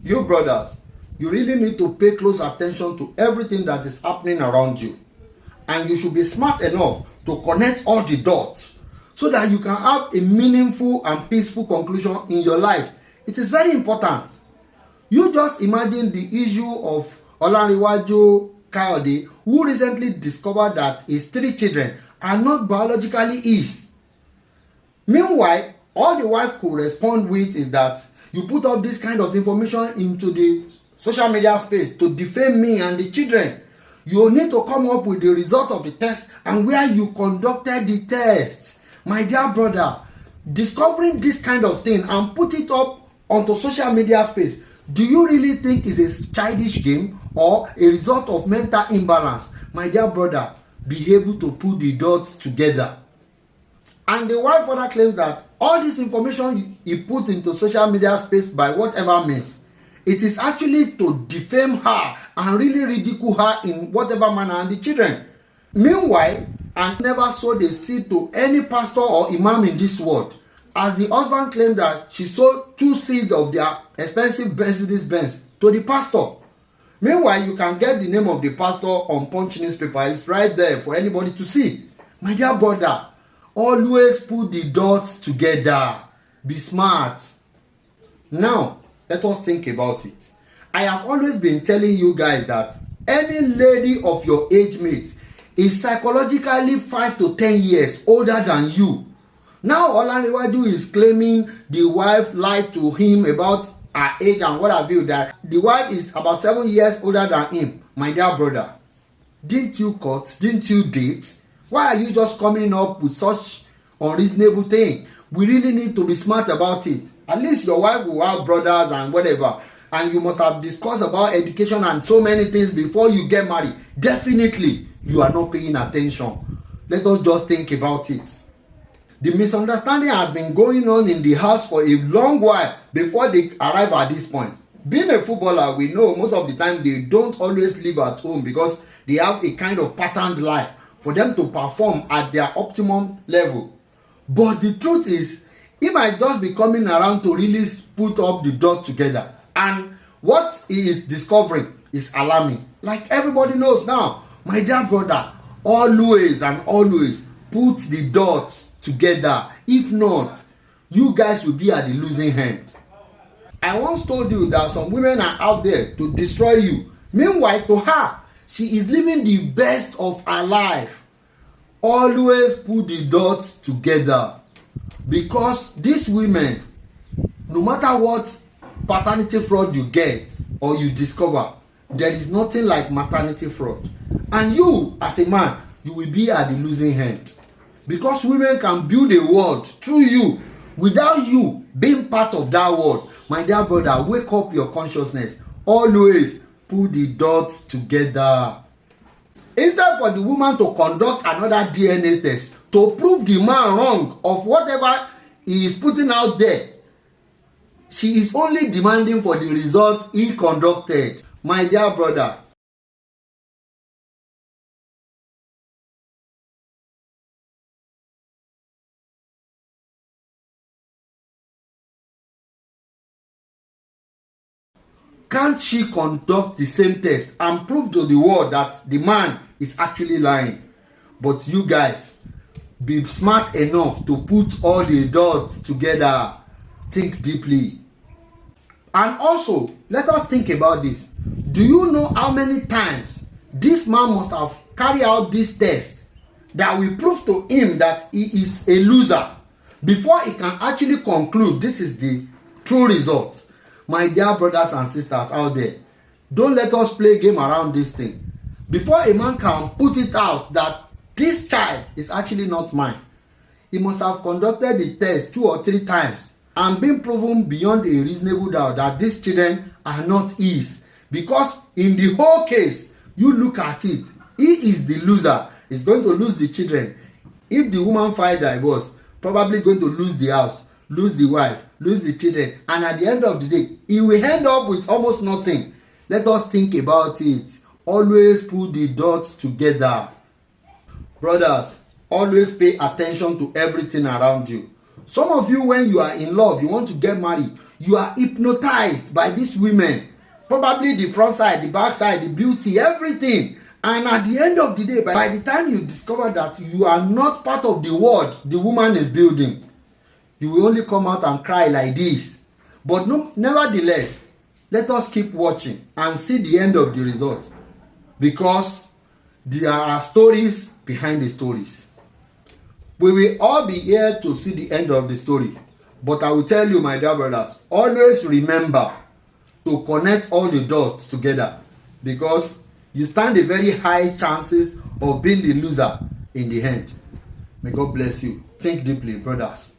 You brothers, you really need to pay close attention to everything that is happening around you. And you should be smart enough to connect all the dots so that you can have a meaningful and peaceful conclusion in your life. It is very important. You just imagine the issue of Olanrewaju Kayode, who recently discovered that his 3 children are not biologically his. Meanwhile, all the wife could respond with is that you put up this kind of information into the social media space to defame me and the children. You need to come up with the result of the test and where you conducted the test. My dear brother, discovering this kind of thing and put it up onto social media space, do you really think is a childish game or a result of mental imbalance? My dear brother, be able to put the dots together. And the wife further claims that all this information he puts into social media space by whatever means, it is actually to defame her and really ridicule her in whatever manner and the children. Meanwhile, I never sowed a seed to any pastor or imam in this world, as the husband claimed that she sowed 2 seeds of their expensive Mercedes Benz to the pastor. Meanwhile, you can get the name of the pastor on Punch newspaper. It's right there for anybody to see. My dear brother, always put the dots together. Be smart. Now, let us think about it. I have always been telling you guys that any lady of your age mate is psychologically 5 to 10 years older than you. Now Olanrewaju is claiming the wife lied to him about her age and what have you, that the wife is about 7 years older than him. My dear brother, didn't you cut? Didn't you date? Why are you just coming up with such unreasonable thing? We really need to be smart about it. At least your wife will have brothers and whatever, and you must have discussed about education and so many things before you get married. Definitely you are not paying attention. Let us just think about it. The misunderstanding has been going on in the house for a long while before they arrive at this point. Being a footballer, we know most of the time they don't always live at home because they have a kind of patterned life for them to perform at their optimum level. But the truth is, he might just be coming around to really put up the dot together. And what he is discovering is alarming. Like everybody knows now, my dear brother, always and always put the dots together. If not, you guys will be at the losing hand. I once told you that some women are out there to destroy you. Meanwhile, to her, she is living the best of her life. Always put the dots together. Because these women, no matter what paternity fraud you get or you discover, there is nothing like maternity fraud. And you, as a man, you will be at the losing hand. Because women can build a world through you without you being part of that world. My dear brother, wake up your consciousness. Always put the dots together. Instead for the woman to conduct another DNA test to prove the man wrong of whatever he is putting out there, she is only demanding for the result he conducted. My dear brother, can't she conduct the same test and prove to the world that the man is actually lying? But you guys, be smart enough to put all the dots together. Think deeply. And also, let us think about this. Do you know how many times this man must have carried out this test that will prove to him that he is a loser before he can actually conclude this is the true result? My dear brothers and sisters out there, don't let us play game around this thing. Before a man can put it out that this child is actually not mine, he must have conducted the test 2 or 3 times and been proven beyond a reasonable doubt that these children are not his. Because in the whole case, you look at it, he is the loser. He's going to lose the children. If the woman filed divorce, probably going to lose the house, lose the wife, lose the children, and at the end of the day, he will end up with almost nothing. Let us think about it. Always put the dots together. Brothers, always pay attention to everything around you. Some of you, when you are in love, you want to get married, you are hypnotized by these women. Probably the front side, the back side, the beauty, everything. And at the end of the day, by the time you discover that you are not part of the world the woman is building, you will only come out and cry like this. But no, nevertheless, let us keep watching and see the end of the result. Because there are stories behind the stories. We will all be here to see the end of the story. But I will tell you, my dear brothers, always remember to connect all the dots together, because you stand a very high chances of being the loser in the end. May God bless you. Think deeply, brothers.